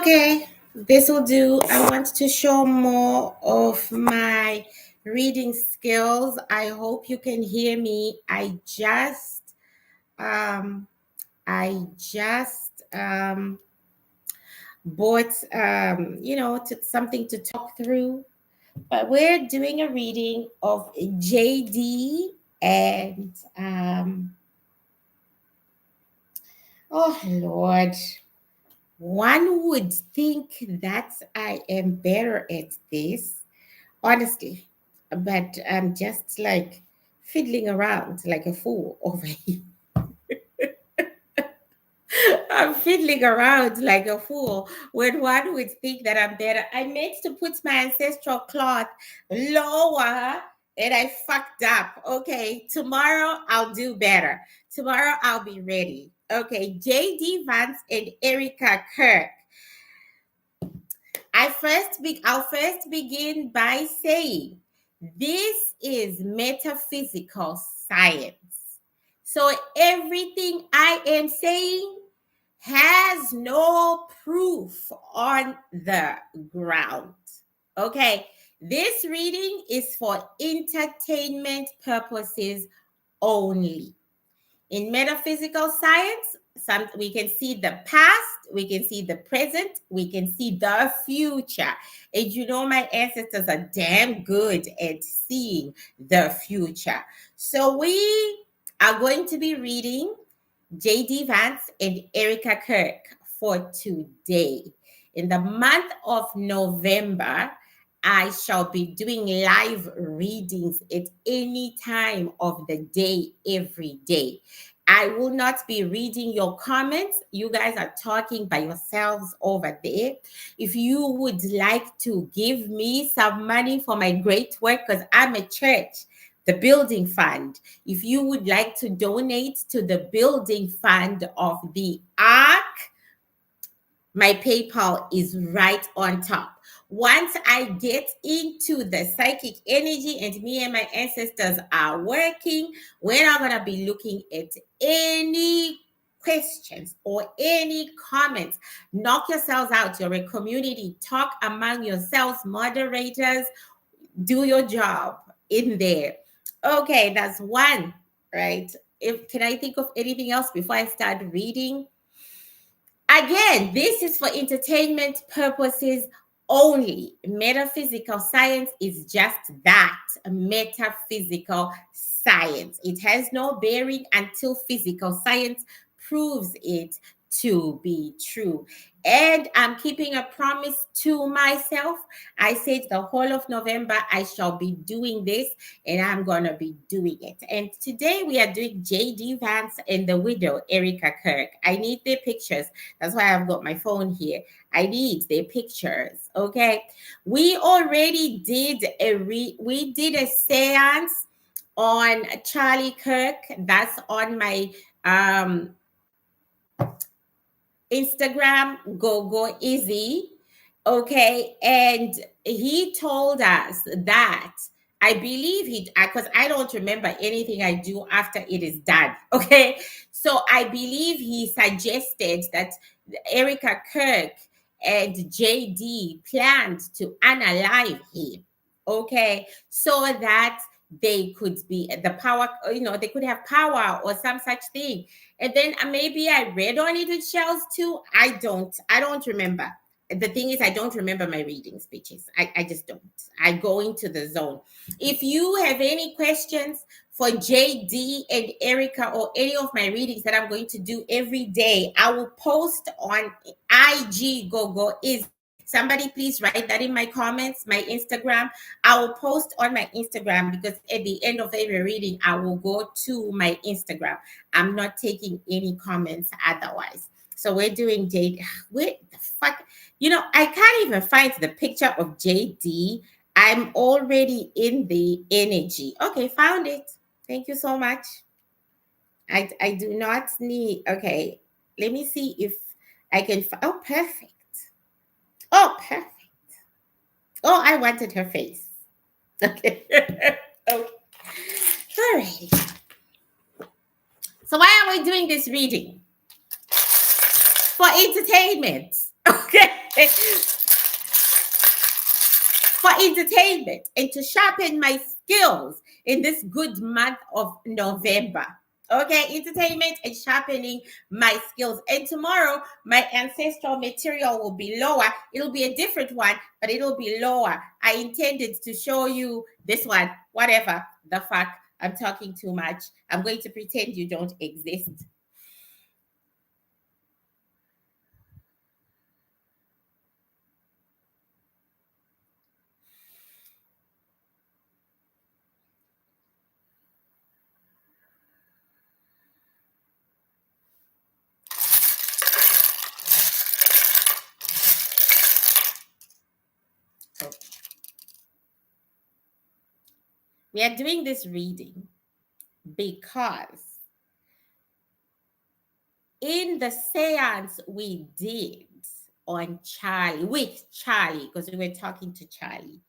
Okay, this will do. I want to show more of my reading skills. I hope you can hear me. Um I just bought something to talk through. But we're doing a reading of JD and oh Lord. One would think that I am better at this, honestly, but I'm just like fiddling around like a fool over here. I'm fiddling around like a fool when one would think that I'm better. I meant to put my ancestral cloth lower and I fucked up. Okay, tomorrow I'll do better. Tomorrow I'll be ready. Okay, JD Vance and Erika Kirk. I'll first begin by saying this is metaphysical science. So everything I am saying has no proof on the ground. Okay, this reading is for entertainment purposes only. In metaphysical science, we can see the past, we can see the present, we can see the future. And you know, my ancestors are damn good at seeing the future. So we are going to be reading JD Vance and Erika Kirk for today. In the month of November, I shall be doing live readings at any time of the day, every day. I will not be reading your comments. You guys are talking by yourselves over there. If you would like to give me some money for my great work, because I'm a church, the building fund. If you would like to donate to the building fund of the Ark, my PayPal is right on top. Once I get into the psychic energy and me and my ancestors are working, we're not going to be looking at any questions or any comments. Knock yourselves out. You're a community. Talk among yourselves, moderators. Do your job in there. Okay, that's one, right? Can I think of anything else before I start reading? Again, this is for entertainment purposes only. Metaphysical science is just that, metaphysical science. It has no bearing until physical science proves it to be true. And I'm keeping a promise to myself. I said the whole of November I shall be doing this, and I'm going to be doing it. And today we are doing JD Vance and the widow, Erika Kirk. I need their pictures. That's why I've got my phone here. I need their pictures. Okay. We already did we did a seance on Charlie Kirk. That's on my Instagram, go easy. Okay. And he told us that I believe because I don't remember anything I do after it is done. Okay. So I believe he suggested that Erika Kirk and JD planned to unalive him. Okay. So that they could be the power, they could have power or some such thing. And then maybe I read on it with shells too. I don't remember. The thing is, I don't remember my reading speeches. I just don't. I go into the zone. If you have any questions for JD and Erika or any of my readings that I'm going to do every day, I will post on IG is. Somebody please write that in my comments, my Instagram. I will post on my Instagram because at the end of every reading, I will go to my Instagram. I'm not taking any comments otherwise. So we're doing JD. Where the fuck? I can't even find the picture of JD. I'm already in the energy. Okay, found it. Thank you so much. I do not need. Okay, let me see if I can. Oh, perfect. Oh, perfect. Oh, I wanted her face. Okay. Okay. All right. So why are we doing this reading? For entertainment. Okay. for entertainment and to sharpen my skills in this good month of November. Okay, entertainment and sharpening my skills. And tomorrow, my ancestral material will be lower. It'll be a different one, but it'll be lower. I intended to show you this one, whatever the fuck. I'm talking too much. I'm going to pretend you don't exist. Okay. We are doing this reading because in the seance we did on Charlie, with Charlie, because we were talking to Charlie,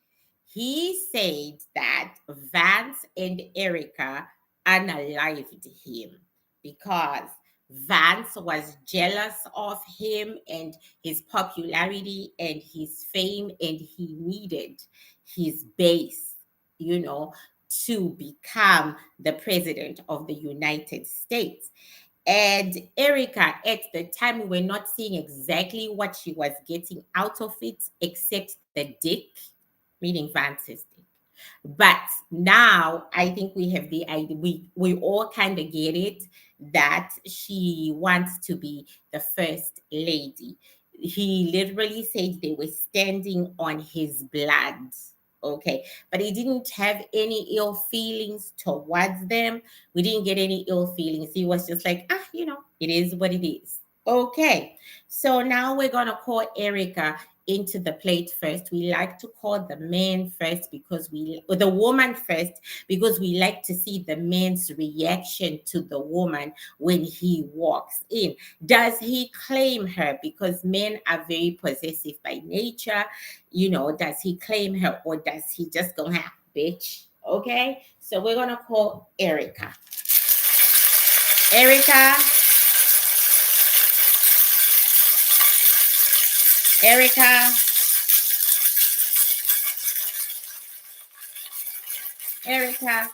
he said that Vance and Erika unalived him because Vance was jealous of him and his popularity and his fame, and he needed his base, you know, to become the president of the United States. And Erika, at the time, we were not seeing exactly what she was getting out of it, except the dick, meaning Vance's dick. But now I think we have the idea, we all kind of get it, that she wants to be the first lady. He literally said they were standing on his blood. Okay, but he didn't have any ill feelings towards them. We didn't get any ill feelings. He was just like, it is what it is. Okay, so now we're gonna call Erika into the plate first. We like to call the man first or the woman first, because we like to see the man's reaction to the woman when he walks in. Does he claim her? Because men are very possessive by nature. Does he claim her, or does he just go, bitch? Okay, so we're gonna call Erika. Erika. Erika. Erika,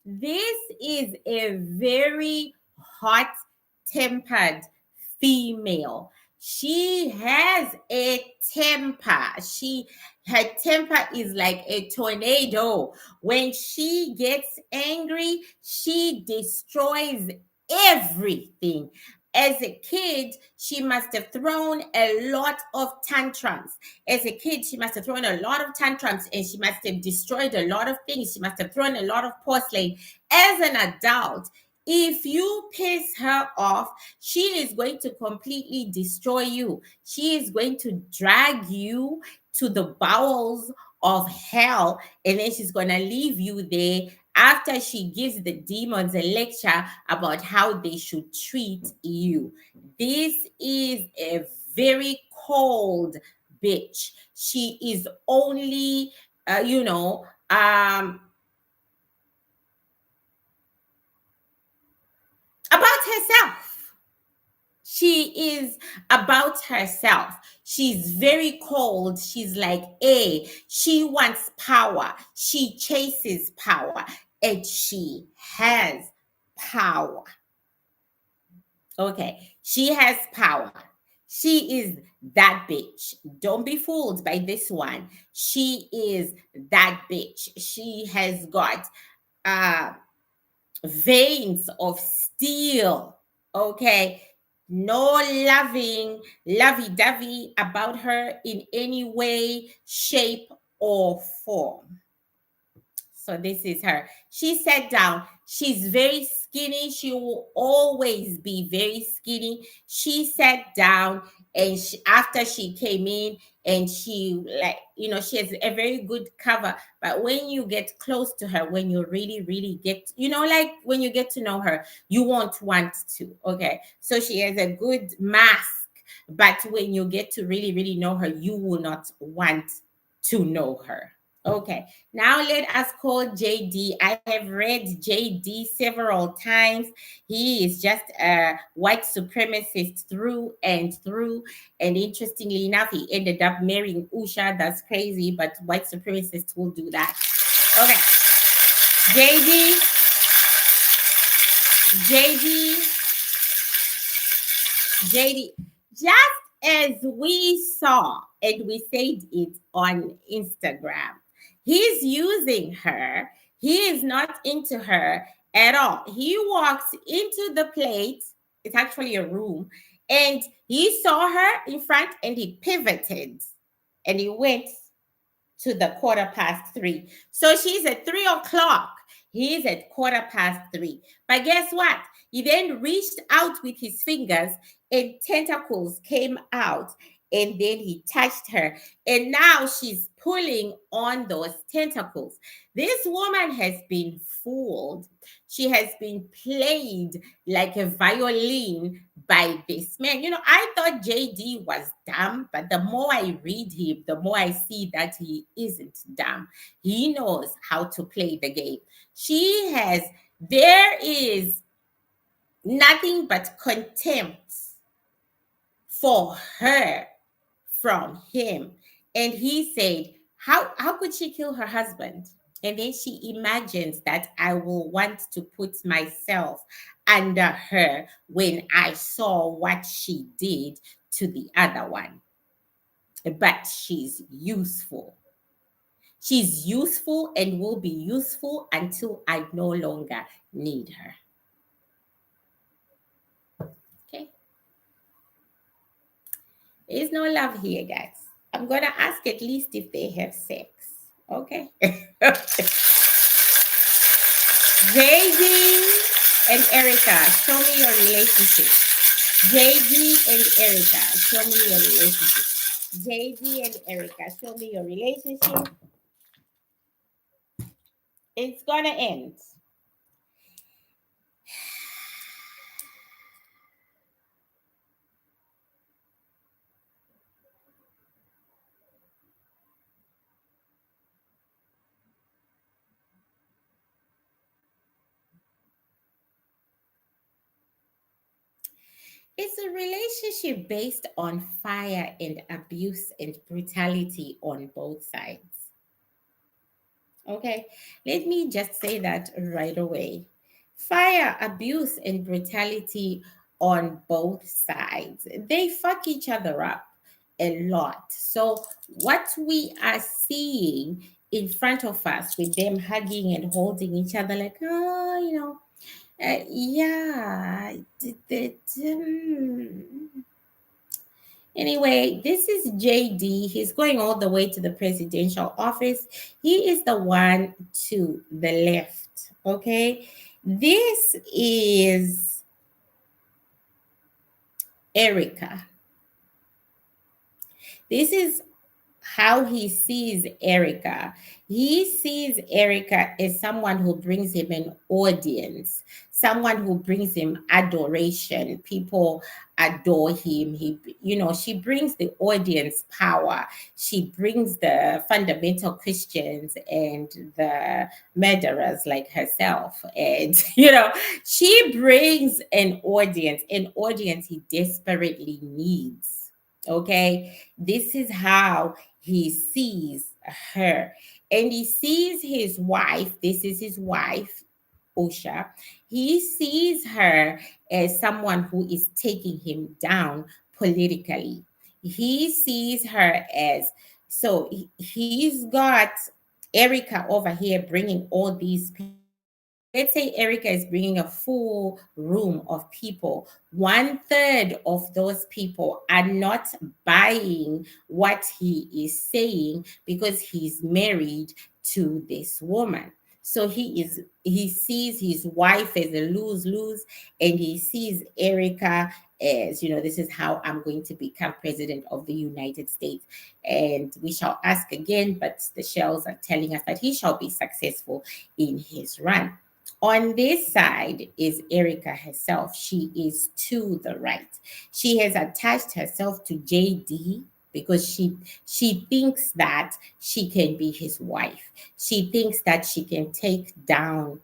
this is a very hot tempered female. She has a temper. Her temper is like a tornado. When she gets angry, she destroys everything. As a kid, she must have thrown a lot of tantrums. As a kid, she must have thrown a lot of tantrums, and she must have destroyed a lot of things. She must have thrown a lot of porcelain. As an adult, if you piss her off, she is going to completely destroy you. She is going to drag you to the bowels of hell, and then she's going to leave you there after she gives the demons a lecture about how they should treat you. This is a very cold bitch. She is only, about herself. She is about herself. She's very cold. She's like, she wants power. She chases power, and she has power. Okay, she has power. She is that bitch. Don't be fooled by this one. She is that bitch. She has got veins of steel. Okay, no lovey-dovey about her in any way, shape, or form. So this is her. She sat down. She's very skinny. She will always be very skinny. She sat down, and after she came in, and she she has a very good cover. But when you get close to her, when you really, really get, like when you get to know her, you won't want to. Okay. So she has a good mask. But when you get to really, really know her, you will not want to know her. Okay, now let us call JD. I have read JD several times. He is just a white supremacist through and through. And interestingly enough, he ended up marrying Usha. That's crazy, but white supremacists will do that. Okay, JD, JD, JD. Just as we saw and we said it on Instagram, he's using her. He is not into her at all. He walks into the plate, it's actually a room, and he saw her in front and he pivoted and he went to the 3:15. So she's at 3 o'clock. He's at 3:15. But guess what? He then reached out with his fingers and tentacles came out and then he touched her. And now she's pulling on those tentacles. This woman has been fooled. She has been played like a violin by this man. I thought JD was dumb, but the more I read him, the more I see that he isn't dumb. He knows how to play the game. There is nothing but contempt for her from him. And he said, how could she kill her husband? And then she imagines that I will want to put myself under her when I saw what she did to the other one. But she's useful. She's useful and will be useful until I no longer need her. Okay. There's no love here, guys. I'm going to ask at least if they have sex. Okay. JD and Erika, show me your relationship. JD and Erika, show me your relationship. JD and Erika, show me your relationship. It's going to end. It's a relationship based on fire and abuse and brutality on both sides. Okay, let me just say that right away. Fire, abuse, and brutality on both sides. They fuck each other up a lot. So, what we are seeing in front of us with them hugging and holding each other, like, yeah. Anyway, this is JD. He's going all the way to the presidential office. He is the one to the left. Okay. This is Erika. This is how he sees Erika. He sees Erika as someone who brings him an audience, someone who brings him adoration. People adore him. She brings the audience power. She brings the fundamental Christians and the murderers like herself. And, she brings an audience he desperately needs. Okay. This is how he sees her. And he sees his wife. This is his wife, Osha. He sees her as someone who is taking him down politically. He sees her as, so he's got Erika over here bringing all these people. Let's say Erika is bringing a full room of people. 1/3 of those people are not buying what he is saying because he's married to this woman. So he sees his wife as a lose-lose, and he sees Erika as, this is how I'm going to become president of the United States. And we shall ask again, but the shells are telling us that he shall be successful in his run. On this side is Erika herself. She is to the right. She has attached herself to JD. because she thinks that she can be his wife. She thinks that she can take down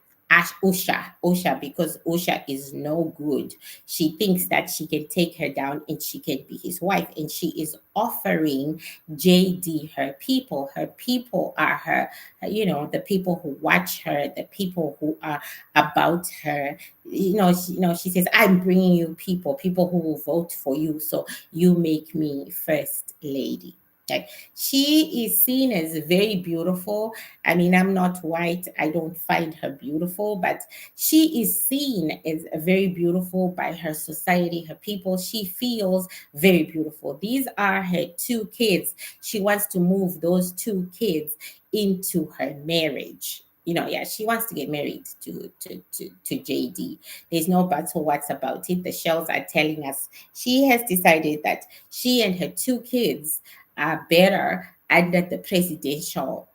Osha, because Osha is no good. She thinks that she can take her down and she can be his wife. And she is offering JD her people. Her people are her, the people who watch her, the people who are about her. She says, I'm bringing you people who will vote for you. So you make me first lady. Like, she is seen as very beautiful. I mean, I'm not white. I don't find her beautiful, but she is seen as very beautiful by her society, her people. She feels very beautiful. These are her two kids. She wants to move those two kids into her marriage. Yeah, she wants to get married to JD. There's no buts or whats about it. The shells are telling us she has decided that she and her two kids are better under the presidential,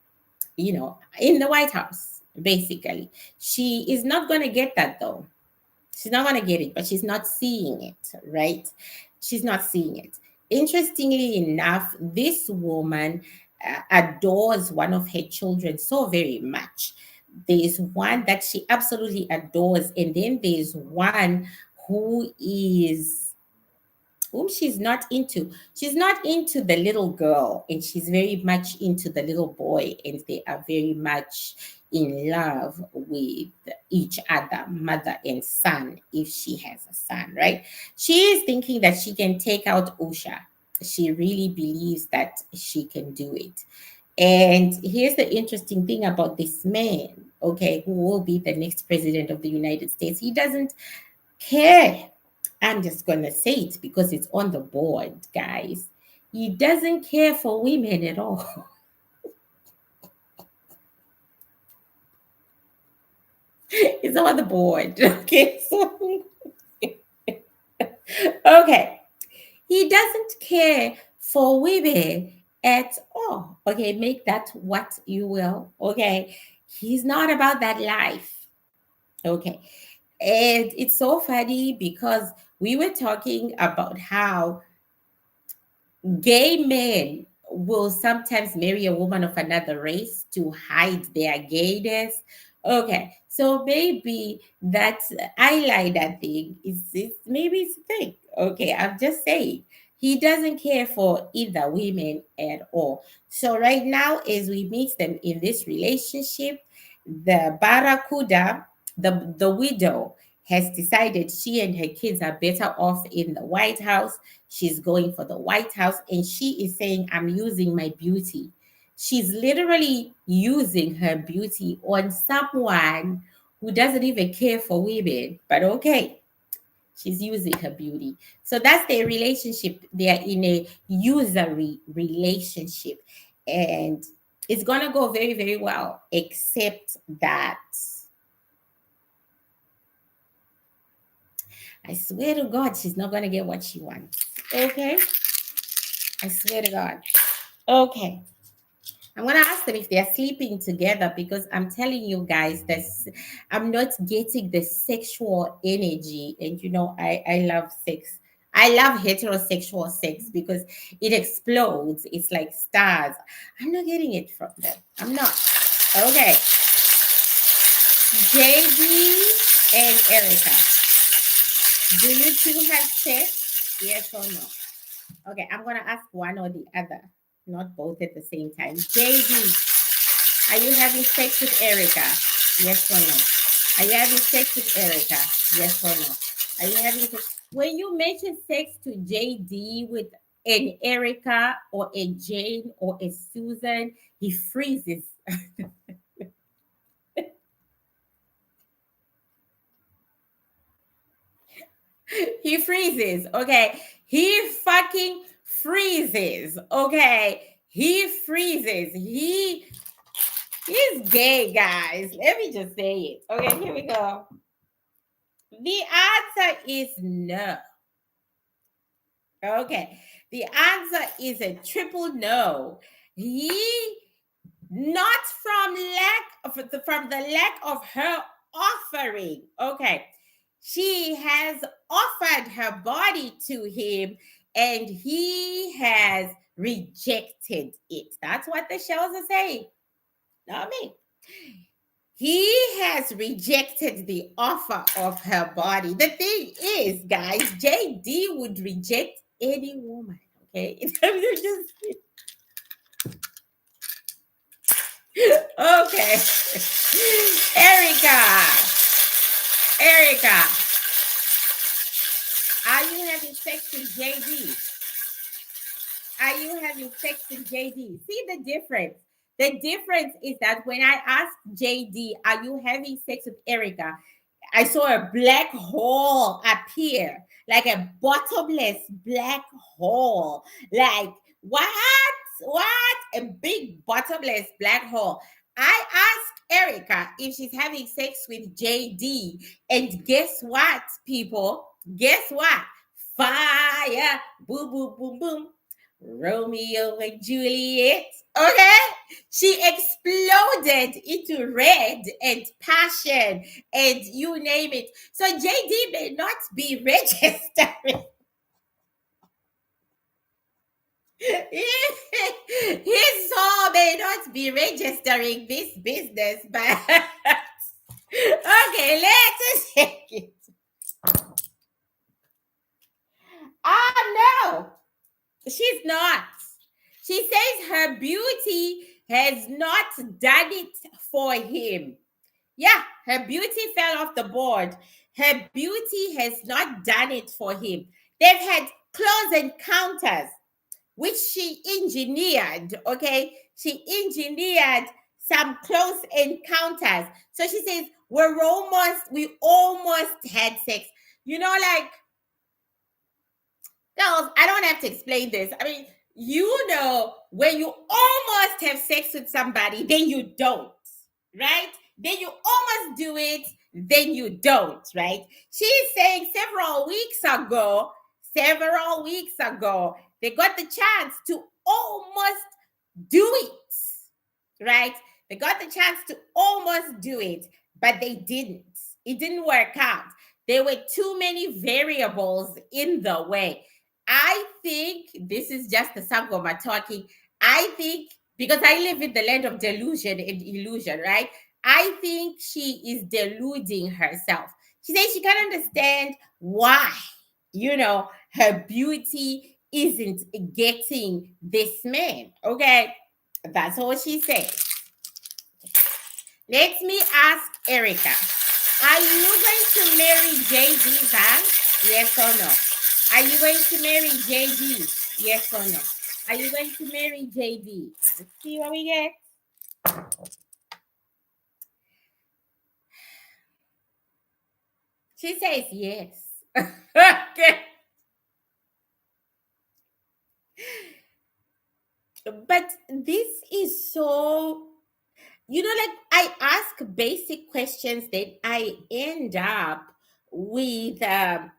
in the White House, basically. She is not going to get that, though. She's not going to get it, but she's not seeing it, right? She's not seeing it. Interestingly enough, this woman adores one of her children so very much. There's one that she absolutely adores, and then there's one who is whom she's not into. She's not into the little girl, and she's very much into the little boy, and they are very much in love with each other, mother and son, if she has a son, right? She is thinking that she can take out Usha. She really believes that she can do it. And here's the interesting thing about this man, okay, who will be the next president of the United States. He doesn't care. I'm just going to say it because it's on the board, guys. He doesn't care for women at all. It's on the board. Okay. So, okay. He doesn't care for women at all. Okay. Make that what you will. Okay. He's not about that life. Okay. And it's so funny because we were talking about how gay men will sometimes marry a woman of another race to hide their gayness. Okay, so maybe that eyeliner thing is maybe it's a thing. Okay, I'm just saying he doesn't care for either women at all. So right now, as we meet them in this relationship, the Barracuda, the widow, has decided she and her kids are better off in the White House. She's going for the White House, and she is saying, I'm using my beauty. She's literally using her beauty on someone who doesn't even care for women. But okay, she's using her beauty. So that's their relationship. They're in a usury relationship. And it's going to go very, very well, except that I swear to God, she's not going to get what she wants. Okay? I swear to God. Okay. I'm gonna ask them if they're sleeping together, because I'm telling you guys this, I'm not getting the sexual energy. And I love sex. I love heterosexual sex because it explodes. It's like stars. I'm not getting it from them. I'm not. Okay. JD and Erika, do you two have sex? Yes or no? Okay, I'm gonna ask one or the other, not both at the same time. JD, are you having sex with Erika? Yes or no? Are you having sex with Erika? Yes or no? Are you having sex? When you mention sex to JD with an Erika or a Jane or a Susan, he freezes. He freezes. Okay. He fucking freezes. Okay. He freezes. He's gay, guys. Let me just say it. Okay, here we go. The answer is no. Okay. The answer is a triple no. He not from the lack of her offering. Okay. She has offered her body to him, and he has rejected it. That's what the shells are saying. Not me. He has rejected the offer of her body. The thing is, guys, JD would reject any woman. Okay, just okay. Erika, Erika, are you having sex with JD? Are you having sex with JD? See the difference. The difference is that when I asked JD, are you having sex with Erika? I saw a black hole appear, like a bottomless black hole. Like, what? What? A big bottomless black hole. I asked Erika if she's having sex with JD. And guess what, people? Guess what? Fire. Boom, boom, boom, boom. Romeo and Juliet. Okay? She exploded into red and passion and you name it. So JD may not be registering. His soul may not be registering this business, but okay, let's take it. No, she's not. She says her beauty has not done it for him. Yeah, her beauty fell off the board. Her beauty has not done it for him. They've had close encounters, which she engineered. Okay, she engineered some close encounters. So she says, we almost had sex. You know, like, girls, I don't have to explain this. I mean, you know, when you almost have sex with somebody, then you don't, right? Then you almost do it, then you don't, right? She's saying several weeks ago, they got the chance to almost do it, right? They got the chance to almost do it, but they didn't. It didn't work out. There were too many variables in the way. I think this is just the Sangoma talking. I think because I live in the land of delusion and illusion, right? I think she is deluding herself. She says she can't understand why, her beauty isn't getting this man. Okay, that's what she says. Let me ask Erika, are you going to marry JD Vance? Yes or no? Are you going to marry JD? Yes or no? Are you going to marry JD? Let's see what we get. She says yes. Okay. But this is so, like I ask basic questions, then I end up with a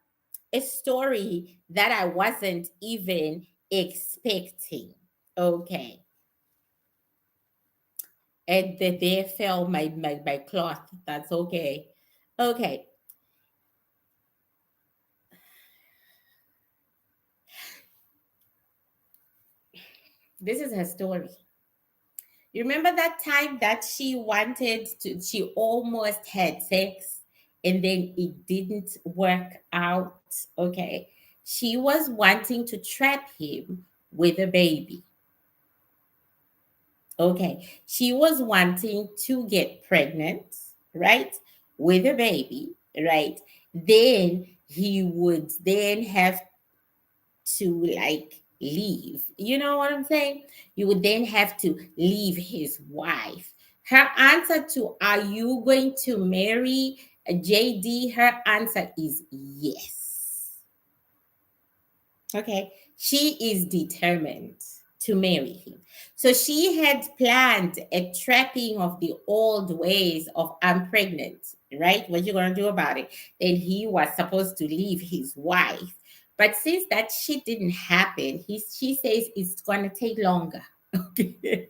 story that I wasn't even expecting. Okay. And there fell my cloth. That's okay. Okay. This is her story. You remember that time that she almost had sex and then it didn't work out? Okay. She was wanting to trap him with a baby. Okay. She was wanting to get pregnant, right? With a baby, right? Then he would then have to like leave. You know what I'm saying? You would then have to leave his wife. Her answer to, are you going to marry JD? Her answer is yes. Okay. She is determined to marry him. So she had planned a trapping of the old ways of I'm pregnant, right? What you going to do about it? Then he was supposed to leave his wife. But since that shit didn't happen, she says it's going to take longer. Okay.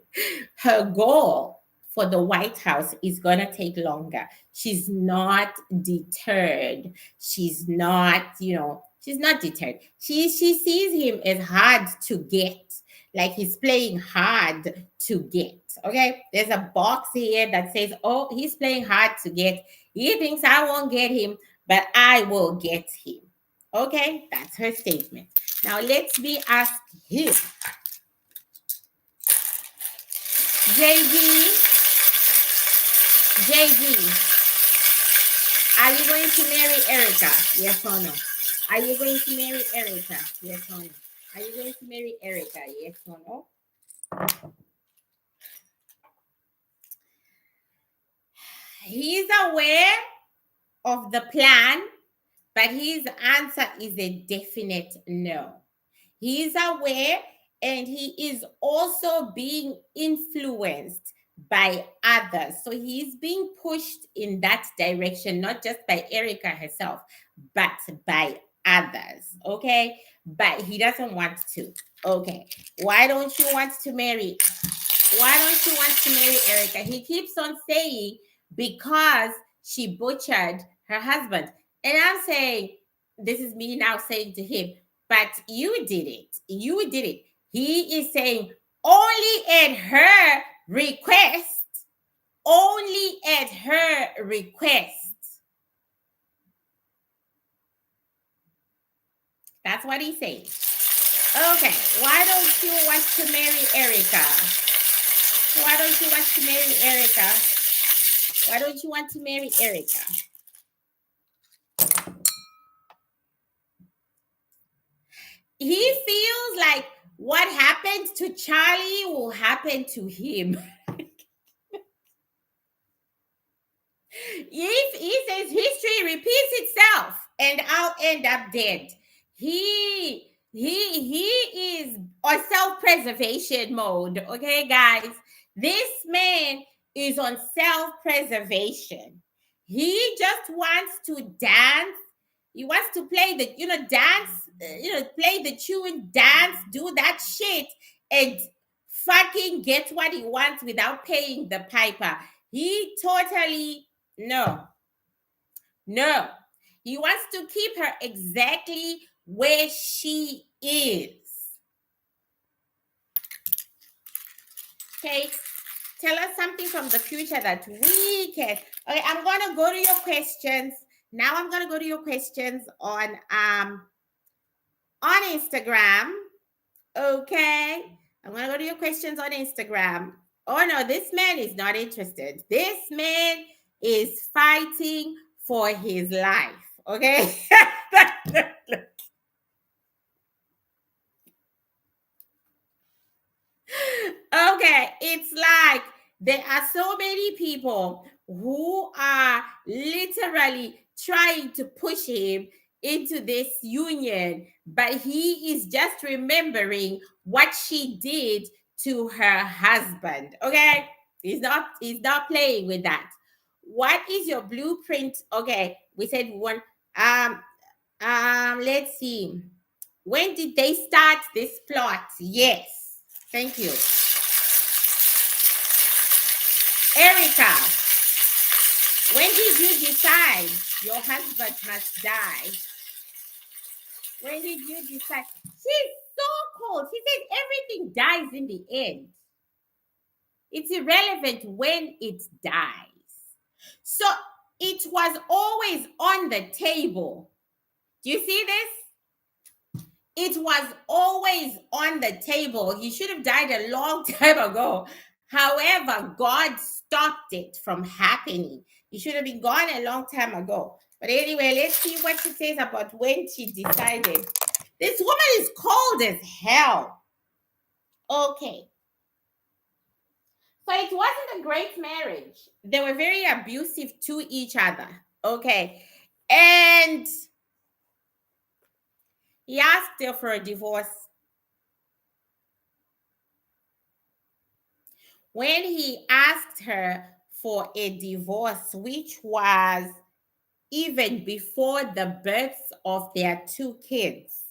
Her goal for the White House is going to take longer. She's not deterred. She's not deterred. She sees him as hard to get. like he's playing hard to get. Okay, there's a box here that says, oh, he's playing hard to get. He thinks I won't get him, but I will get him. Okay, that's her statement. Now let's be ask him. JD, are you going to marry Erika? Yes or no? Are you going to marry Erika? Yes or no? Are you going to marry Erika? Yes or no? He's aware of the plan, but his answer is a definite no. He's aware, and he is also being influenced by others. So he's being pushed in that direction, not just by Erika herself, but by others. Okay. But he doesn't want to. Okay. Why don't you want to marry? Why don't you want to marry Erika? He keeps on saying because she butchered her husband. And I'm saying, this is me now saying to him, but you did it. You did it. He is saying only at her request. Only at her request. That's what he's saying. Okay, why don't you want to marry Erika? Why don't you want to marry Erika? Why don't you want to marry Erika? He feels like what happened to Charlie will happen to him. If he says history repeats itself and I'll end up dead. He is on self-preservation mode. Okay, guys. This man is on self-preservation. He just wants to dance. He wants to play the, dance, play the tune, dance, do that shit, and fucking get what he wants without paying the piper. He totally, no. He wants to keep her exactly where she is. Okay, tell us something from the future that we can. Okay, I'm gonna go to your questions. Now I'm gonna go to your questions on Instagram. Okay, I'm gonna go to your questions on Instagram. Oh no, this man is not interested. This man is fighting for his life. Okay. Okay, it's like there are so many people who are literally trying to push him into this union, but he is just remembering what she did to her husband. Okay, he's not playing with that. What is your blueprint? Okay, we said one. Let's see. When did they start this plot? Yes, thank you. Erika, when did you decide your husband must die? When did you decide? She's so cold. She said everything dies in the end. It's irrelevant when it dies. So it was always on the table. Do you see this? It was always on the table. He should have died a long time ago. However, God stopped it from happening. He should have been gone a long time ago. But anyway, let's see what she says about when she decided. This woman is cold as hell. Okay. So it wasn't a great marriage. They were very abusive to each other. Okay. And he asked her for a divorce. When he asked her for a divorce, which was even before the births of their 2 kids,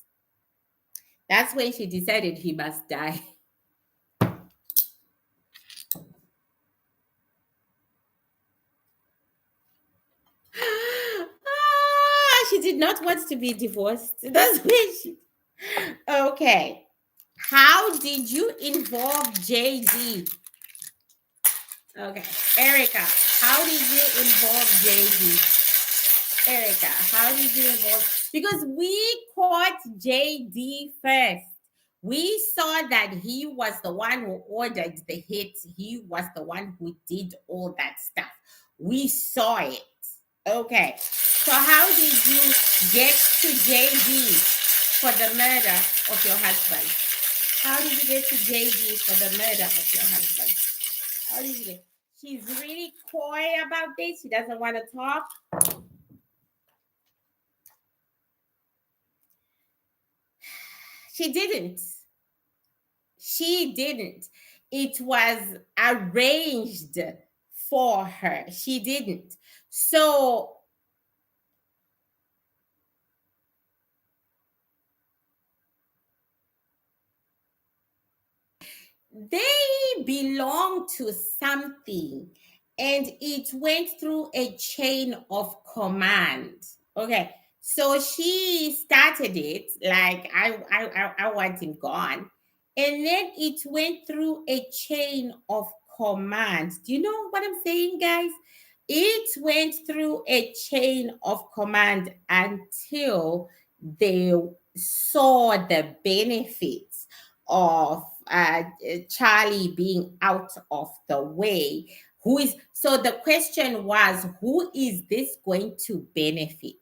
that's when she decided he must die. She did not want to be divorced. That's when she. Okay. How did you involve JD? Okay, Erika, how did you involve JD? Erika, how did you involve? Because we caught JD first. We saw that he was the one who ordered the hit. He was the one who did all that stuff. We saw it. Okay. So how did you get to JD for the murder of your husband? How did you get to JD for the murder of your husband? How did you get? She's really coy about this. She doesn't want to talk. She didn't. She didn't. It was arranged for her. She didn't. So they belong to something, and it went through a chain of command. Okay. So she started it like I want him gone. And then it went through a chain of command. Do you know what I'm saying, guys? It went through a chain of command until they saw the benefits of Charlie being out of the way. Who is so the question was, who is this going to benefit?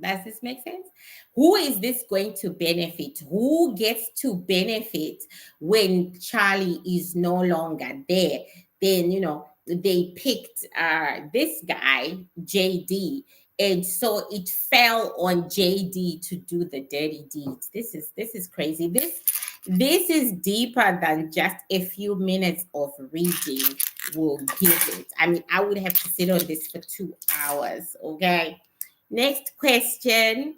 Does this make sense? Who is this going to benefit? Who gets to benefit when Charlie is no longer there? Then, they picked this guy, JD. And so it fell on JD to do the dirty deeds. This is crazy. This is deeper than just a few minutes of reading will give it. I mean, I would have to sit on this for 2 hours, okay? Next question.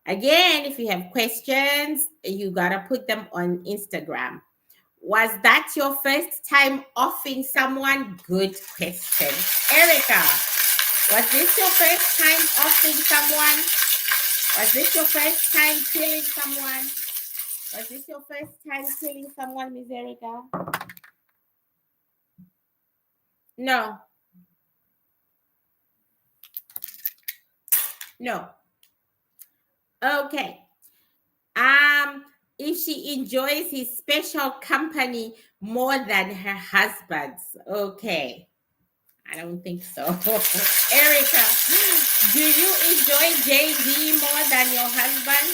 Again, if you have questions, you gotta put them on Instagram. Was that your first time offing someone? Good question. Erika, was this your first time offing someone? Was this your first time killing someone? Was this your first time killing someone, Miss Erika? No. No. Okay. If she enjoys his special company more than her husband's. Okay. I don't think so. Erika, do you enjoy JD more than your husband?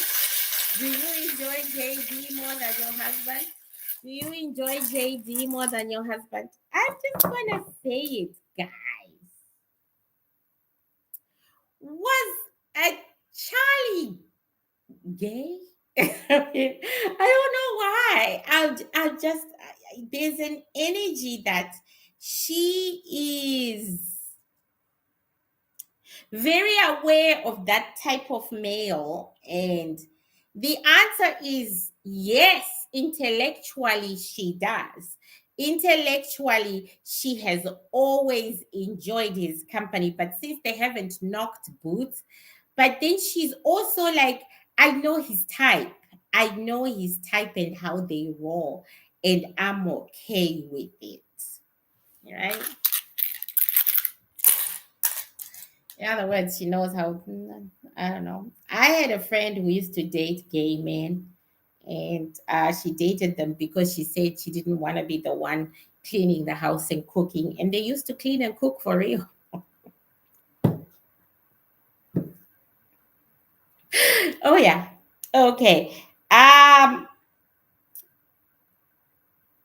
Do you enjoy JD more than your husband? Do you enjoy JD more than your husband? I'm just gonna say it, guys. Was a Charlie gay? I mean, I don't know why. I'll just there's an energy that she is very aware of that type of male, and the answer is yes. Intellectually she does. Intellectually she has always enjoyed his company, but since they haven't knocked boots, but then she's also like, I know his type. I know his type and how they roll, and I'm okay with it. Right? In other words, she knows how. I don't know. I had a friend who used to date gay men, and she dated them because she said she didn't want to be the one cleaning the house and cooking, and they used to clean and cook for real. Oh yeah. Okay.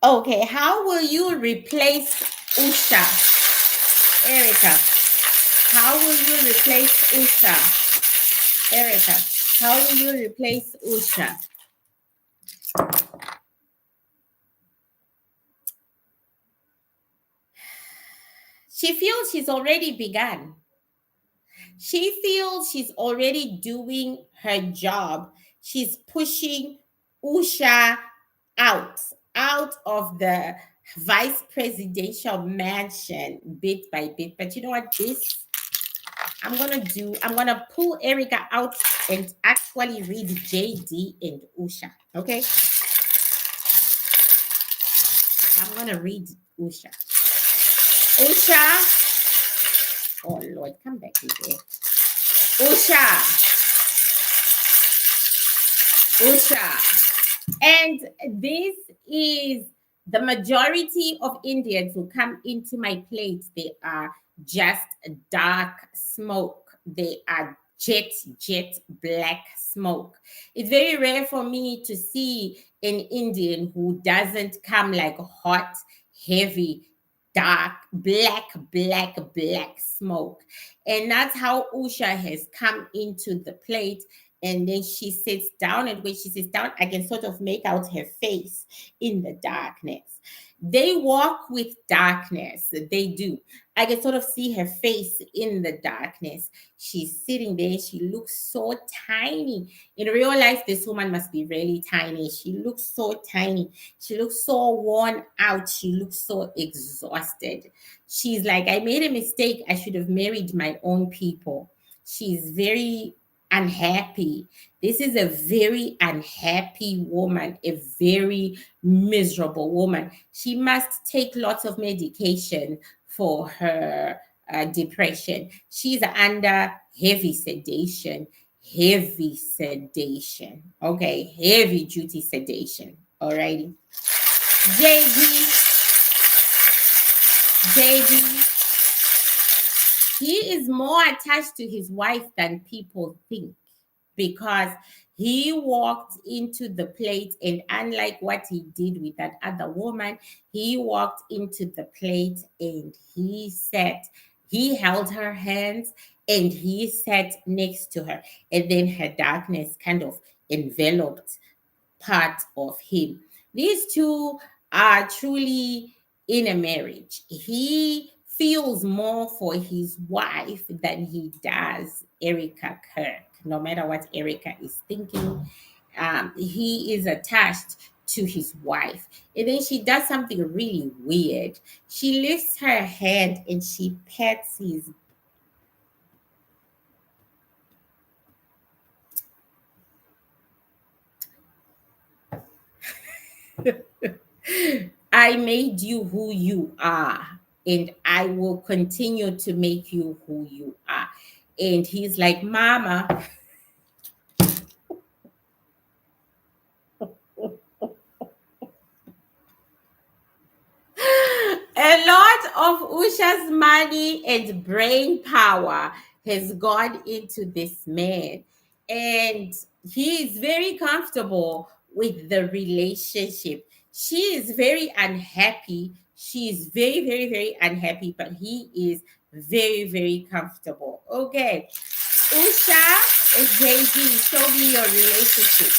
Okay, how will you replace Usha? Erika, how will you replace Usha? Erika, how will you replace Usha? She feels she's already begun. She feels she's already doing her job. She's pushing Usha out, out of the vice presidential mansion bit by bit. But you know what? I'm gonna pull Erika out and actually read JD and Usha. Okay, I'm gonna read Usha. Usha, oh Lord, come back here. Usha, Usha. And this is the majority of Indians who come into my plate. They are just dark smoke. They are jet black smoke. It's very rare for me to see an Indian who doesn't come like hot, heavy, dark, black smoke. And that's how Usha has come into the plate, and then she sits down, and when she sits down I can sort of make out her face in the darkness. They walk with darkness, they do. I can sort of see her face in the darkness. She's sitting there, she looks so tiny. In real life this woman must be really tiny. She looks so tiny, she looks so worn out, she looks so exhausted. She's like, I made a mistake, I should have married my own people. She's very unhappy. This is a very unhappy woman, a very miserable woman. She must take lots of medication for her depression. She's under heavy sedation. Heavy sedation. Okay, heavy duty sedation. Alrighty. JD, JD, he is more attached to his wife than people think, because he walked into the plate, and unlike what he did with that other woman, he walked into the plate and he held her hands and he sat next to her, and then her darkness kind of enveloped part of him. These two are truly in a marriage. He feels more for his wife than he does Erika Kirk. No matter what Erika is thinking, he is attached to his wife. And then she does something really weird. She lifts her hand and she pets his. I made you who you are, and I will continue to make you who you are. And he's like, Mama, a lot of Usha's money and brain power has gone into this man, and he is very comfortable with the relationship. She is very unhappy. She is very unhappy, but he is very comfortable. Okay, Usha and JD, show me your relationship.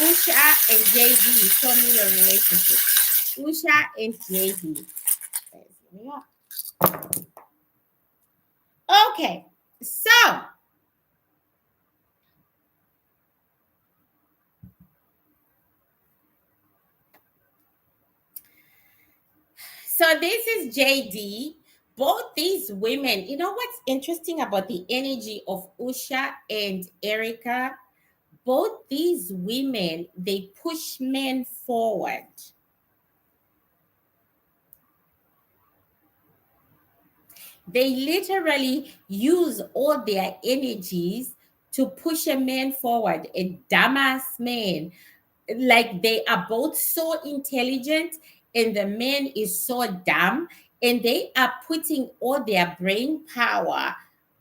Usha and JD, show me your relationship. Usha and JD. Okay, so this is JD. Both these women, you know what's interesting about the energy of Usha and Erika? Both these women, they push men forward. They literally use all their energies to push a man forward, a dumbass man. Like they are both so intelligent, and the man is so dumb, and they are putting all their brain power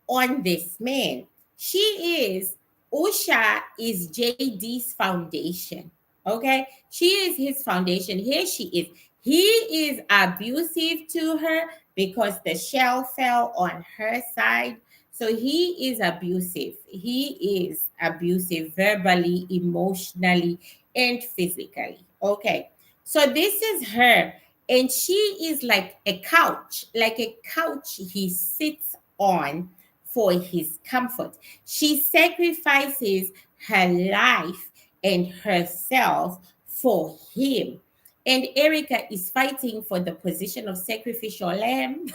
on this man. She is, Usha is JD's foundation. Okay, she is his foundation. Here she is. He is abusive to her because the shell fell on her side. So he is abusive. He is abusive verbally, emotionally, and physically. Okay. So this is her. And she is like a couch he sits on for his comfort. She sacrifices her life and herself for him. And Erika is fighting for the position of sacrificial lamb.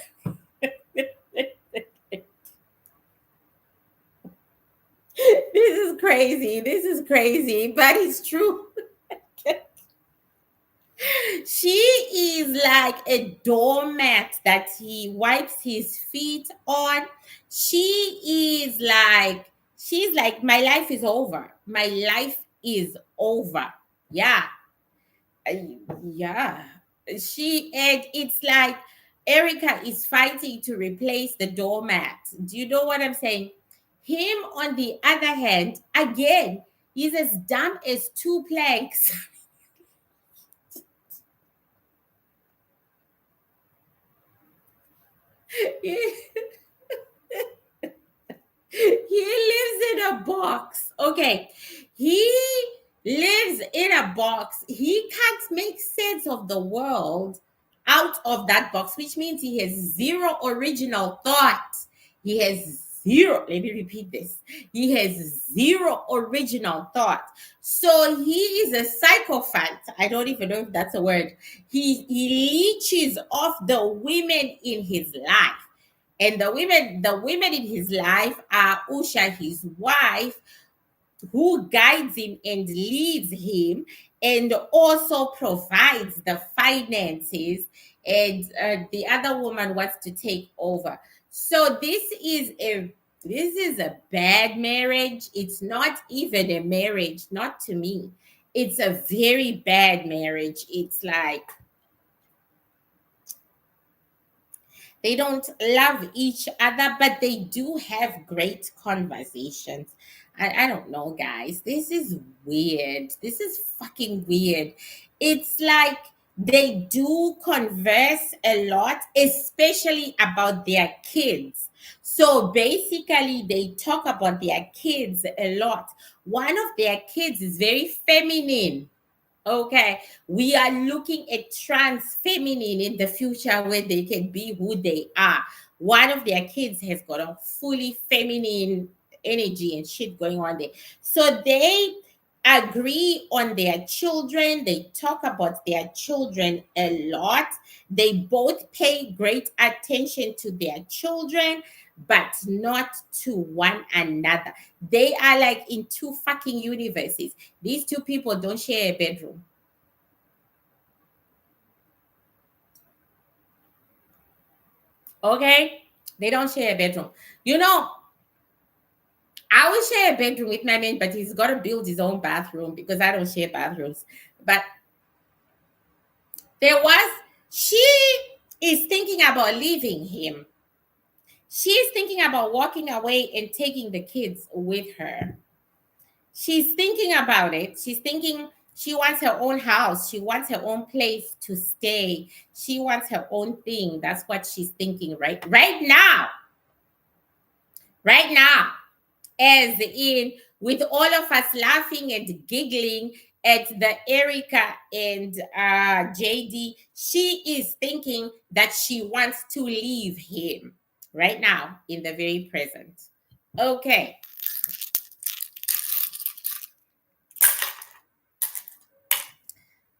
crazy. This is crazy, but it's true. She is like a doormat that he wipes his feet on. She's like, my life is over. My life is over. Yeah. Yeah. And it's like Erika is fighting to replace the doormat. Do you know what I'm saying? Him, on the other hand, again, he's as dumb as two planks. He lives in a box. Okay. He lives in a box. He can't make sense of the world out of that box, which means he has zero original thought. He has zero, let me repeat this. He has zero original thought. So he is a psychopath. I don't even know if that's a word. He leeches off the women in his life, and the women in his life are Usha, his wife, who guides him and leads him and also provides the finances, and the other woman wants to take over. So this is a bad marriage. It's not even a marriage, not to me. It's a very bad marriage. It's like they don't love each other, but they do have great conversations. I don't know, guys. This is weird. This is fucking weird. It's like they do converse a lot, especially about their kids. So basically, they talk about their kids a lot. One of their kids is very feminine. Okay, we are looking at trans feminine in the future where they can be who they are. One of their kids has got a fully feminine energy and shit going on there. So they agree on their children. They talk about their children a lot. They both pay great attention to their children, but not to one another. They are like in two fucking universes. These two people don't share a bedroom. Okay? They don't share a bedroom. You know, I will share a bedroom with my man, but he's got to build his own bathroom because I don't share bathrooms. But there was, she is thinking about leaving him. She's thinking about walking away and taking the kids with her. She's thinking about it. She's thinking she wants her own house. She wants her own place to stay. She wants her own thing. That's what she's thinking right now. Right now. As in, with all of us laughing and giggling at the Erika and JD, she is thinking that she wants to leave him right now in the very present. Okay.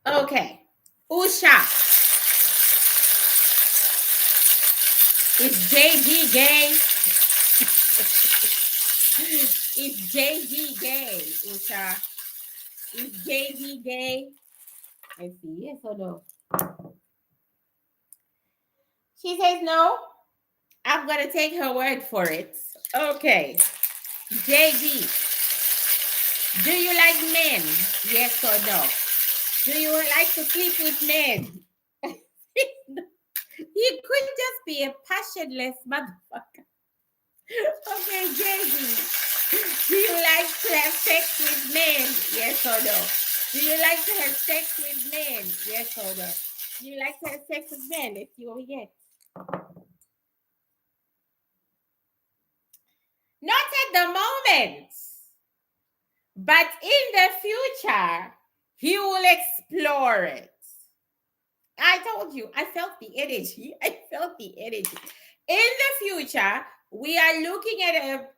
Okay. Usha, is JD gay? Is JD gay, Usha? Is JD gay? Let's see, yes or no? She says no. I'm going to take her word for it. Okay. JD, do you like men? Yes or no? Do you like to sleep with men? He could just be a passionless motherfucker. Okay, JD, do you like to have sex with men? Yes or no? Do you like to have sex with men? Yes or no? Do you like to have sex with men? If you yes. Not at the moment, but in the future, he will explore it. I told you, I felt the energy. I felt the energy. In the future, we are looking at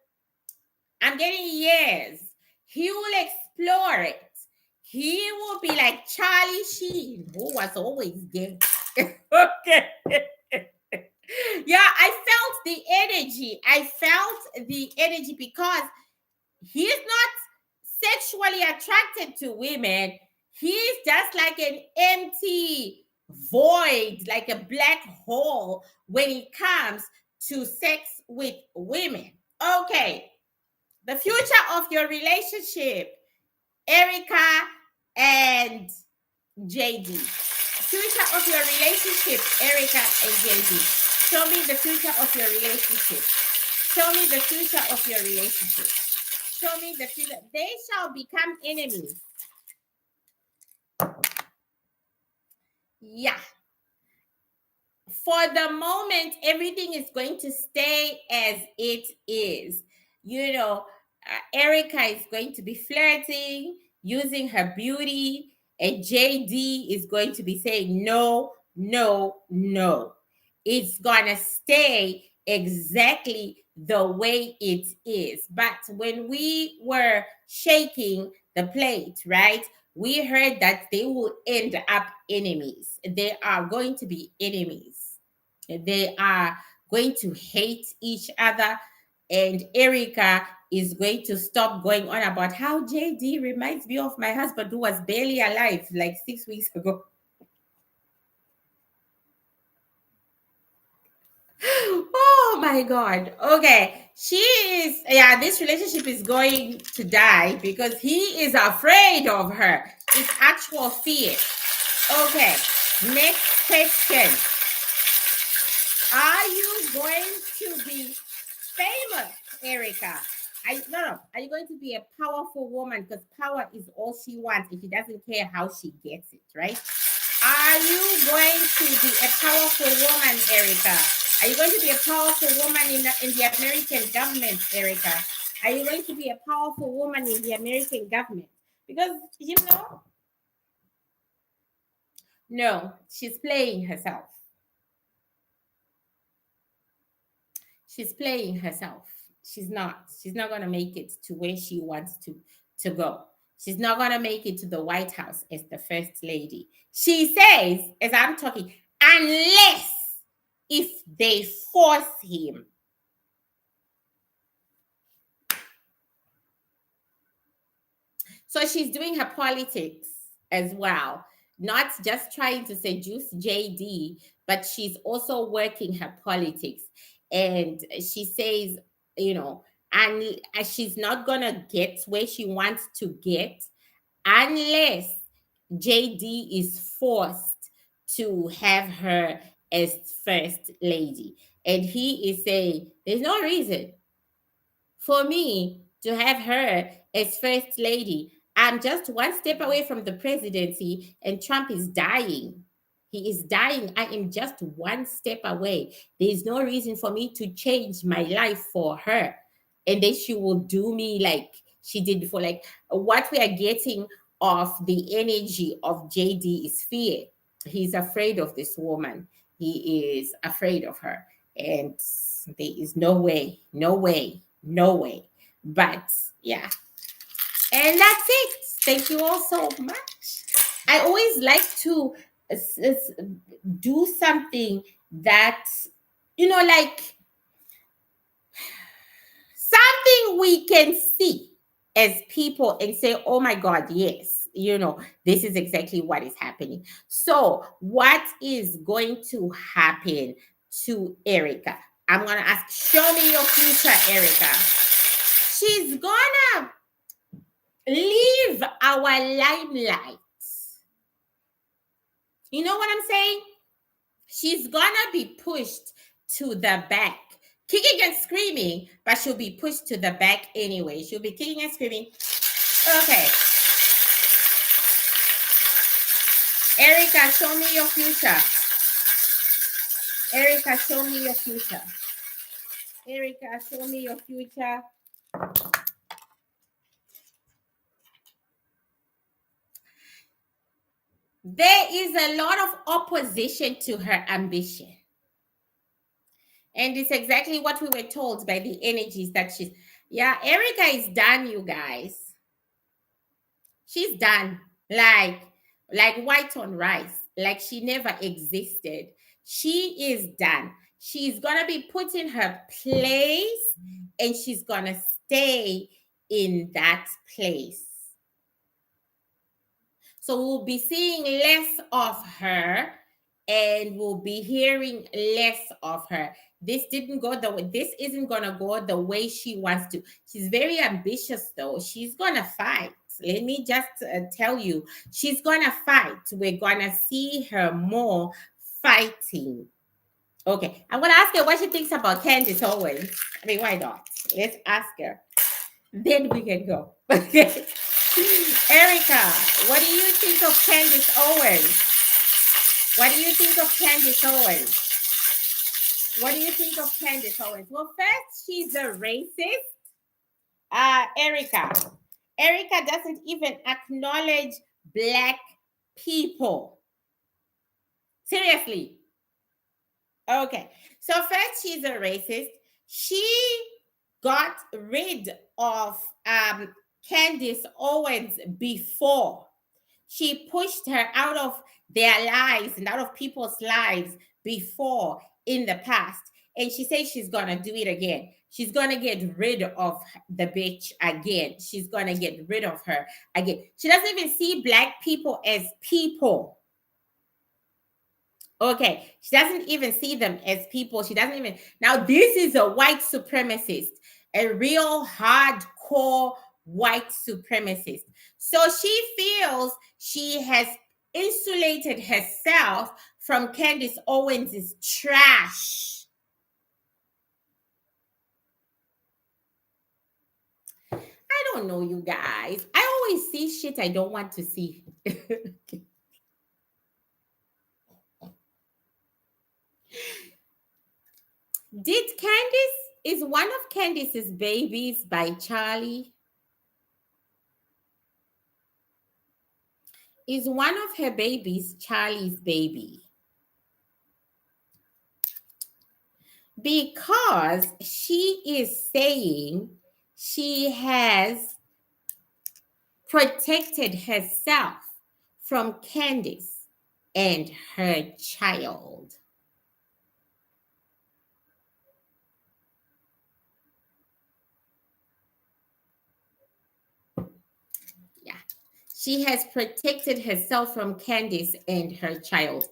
I'm getting years. He will explore it. He will be like Charlie Sheen, who was always gay. Okay. Yeah, I felt the energy. I felt the energy because he's not sexually attracted to women, he's just like an empty void, like a black hole when it comes to sex with women. Okay, the future of your relationship, Erika and JD. Future of your relationship, Erika and JD. Show me the future of your relationship. Show me the future of your relationship. Show me the future. They shall become enemies. Yeah. For the moment, everything is going to stay as it is. You know, Erika is going to be flirting, using her beauty, and JD is going to be saying, no, no, no. It's going to stay exactly the way it is. But when we were shaking the plate, right? We heard that they will end up enemies. They are going to be enemies. They are going to hate each other. And Erika is going to stop going on about how JD reminds me of my husband who was barely alive like 6 weeks ago. Oh my God. Okay. She is, yeah, this relationship is going to die because he is afraid of her. It's actual fear. Okay. Next question. Are you going to be famous, Erika? No. Are you going to be a powerful woman? Because power is all she wants if she doesn't care how she gets it, right? Are you going to be a powerful woman, Erika? Are you going to be a powerful woman in the American government, Erika? Are you going to be a powerful woman in the American government? Because, no, she's playing herself. She's playing herself. She's not going to make it to where she wants to go. She's not going to make it to the White House as the first lady. She says, as I'm talking, unless if they force him. So she's doing her politics as well, not just trying to seduce JD, but she's also working her politics. And she says, and she's not going to get where she wants to get unless JD is forced to have her as first lady. And he is saying, there's no reason for me to have her as first lady. I'm just one step away from the presidency, and Trump is dying. He is dying. I am just one step away. There's no reason for me to change my life for her. And then she will do me like she did before. Like what we are getting of the energy of JD is fear. He's afraid of this woman. He is afraid of her. And there is no way. But yeah. And that's it. Thank you all so much. I always like to do something that, like something we can see as people and say, oh my God, yes, this is exactly what is happening. So what is going to happen to Erika? I'm going to ask, show me your future, Erika. She's gonna leave our limelight. You know what I'm saying? She's gonna be pushed to the back, kicking and screaming, but she'll be pushed to the back anyway. She'll be kicking and screaming. Okay. Erika, show me your future. Erika, show me your future. Erika, show me your future. There is a lot of opposition to her ambition. And it's exactly what we were told by the energies that Erika is done, you guys. She's done. Like white on rice. Like she never existed. She is done. She's going to be put in her place and she's going to stay in that place. So we'll be seeing less of her and we'll be hearing less of her. This isn't gonna go the way she wants to. She's very ambitious though. She's gonna fight. Let me just tell you, she's gonna fight. We're gonna see her more fighting. Okay, I'm gonna ask her what she thinks about Candace Owens. I mean, why not? Let's ask her. Then we can go. Okay. Erika, what do you think of Candace Owens? What do you think of Candace Owens? What do you think of Candace Owens? Well, first, she's a racist. Erika. Erika doesn't even acknowledge black people. Seriously. Okay. So first, she's a racist. She got rid of Candace Owens before. She pushed her out of their lives and out of people's lives before in the past. And she says she's going to do it again. She's going to get rid of the bitch again. She's going to get rid of her again. She doesn't even see black people as people. Okay, she doesn't even see them as people. She doesn't even. Now, this is a white supremacist, a real hardcore white supremacist. So she feels she has insulated herself from Candace Owens' trash. I don't know, you guys. I always see shit I don't want to see. Is one of Candace's babies by Charlie? Is one of her babies Charlie's baby? Because she is saying she has protected herself from Candace and her child. Yeah. She has protected herself from Candace and her child.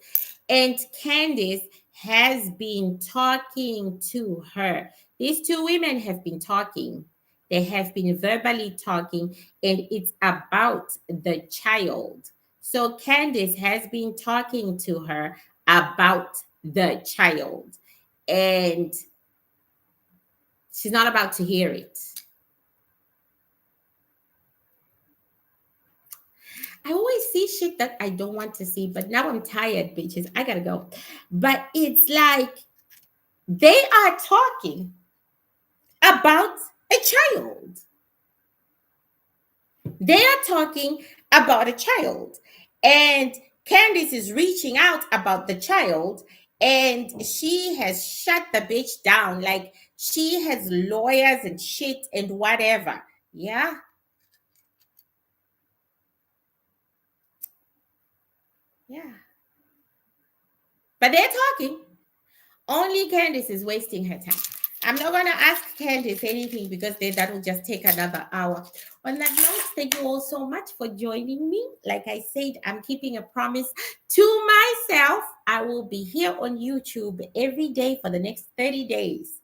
And Candace has been talking to her. These two women have been talking. They have been verbally talking, and it's about the child. So Candace has been talking to her about the child, and she's not about to hear it. I always see shit that I don't want to see, but now I'm tired, bitches. I gotta go. But it's like they are talking about a child. They are talking about a child. And Candace is reaching out about the child, and she has shut the bitch down. Like she has lawyers and shit and whatever. Yeah. Yeah. But they're talking. Only Candace is wasting her time. I'm not going to ask Candace anything because that will just take another hour. On that note, thank you all so much for joining me. Like I said, I'm keeping a promise to myself. I will be here on YouTube every day for the next 30 days.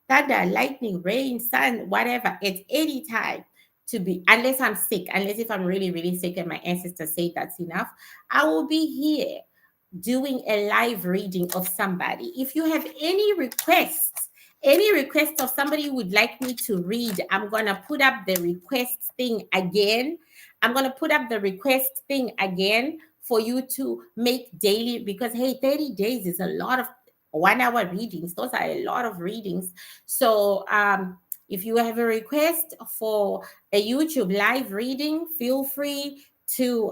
Thunder, lightning, rain, sun, whatever, at any time to be, unless I'm sick, unless if I'm really, really sick and my ancestors say that's enough, I will be here doing a live reading of somebody. If you have any requests of somebody you would like me to read, I'm going to put up the request thing again. I'm going to put up the request thing again for you to make daily, because hey, 30 days is a lot of 1 hour readings. Those are a lot of readings. So if you have a request for a YouTube live reading, feel free to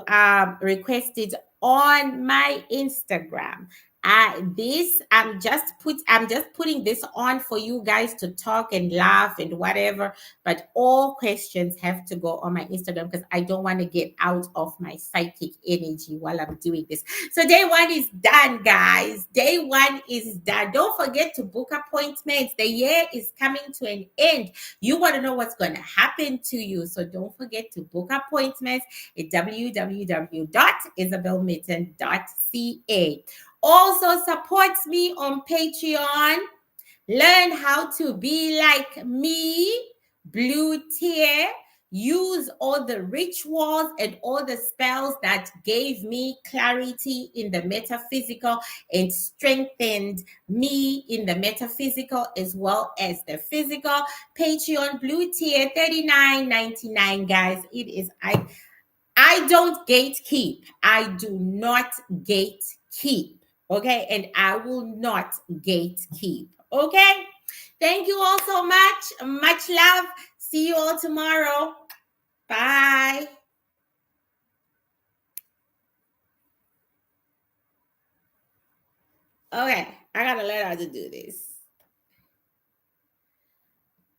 request it on my Instagram. I'm just putting this on for you guys to talk and laugh and whatever, but all questions have to go on my Instagram because I don't want to get out of my psychic energy while I'm doing this. So day one is done, guys. Day one is done. Don't forget to book appointments. The year is coming to an end. You want to know what's going to happen to you, so don't forget to book appointments at www.isabelmitten.ca. Also supports me on Patreon. Learn how to be like me, blue tier. Use all the rituals and all the spells that gave me clarity in the metaphysical and strengthened me in the metaphysical as well as the physical. Patreon blue tier $39.99, guys. It is I don't gatekeep. I do not gatekeep. Okay. And I will not gatekeep. Okay. Thank you all so much. Much love. See you all tomorrow. Bye. Okay. I got to learn how to do this.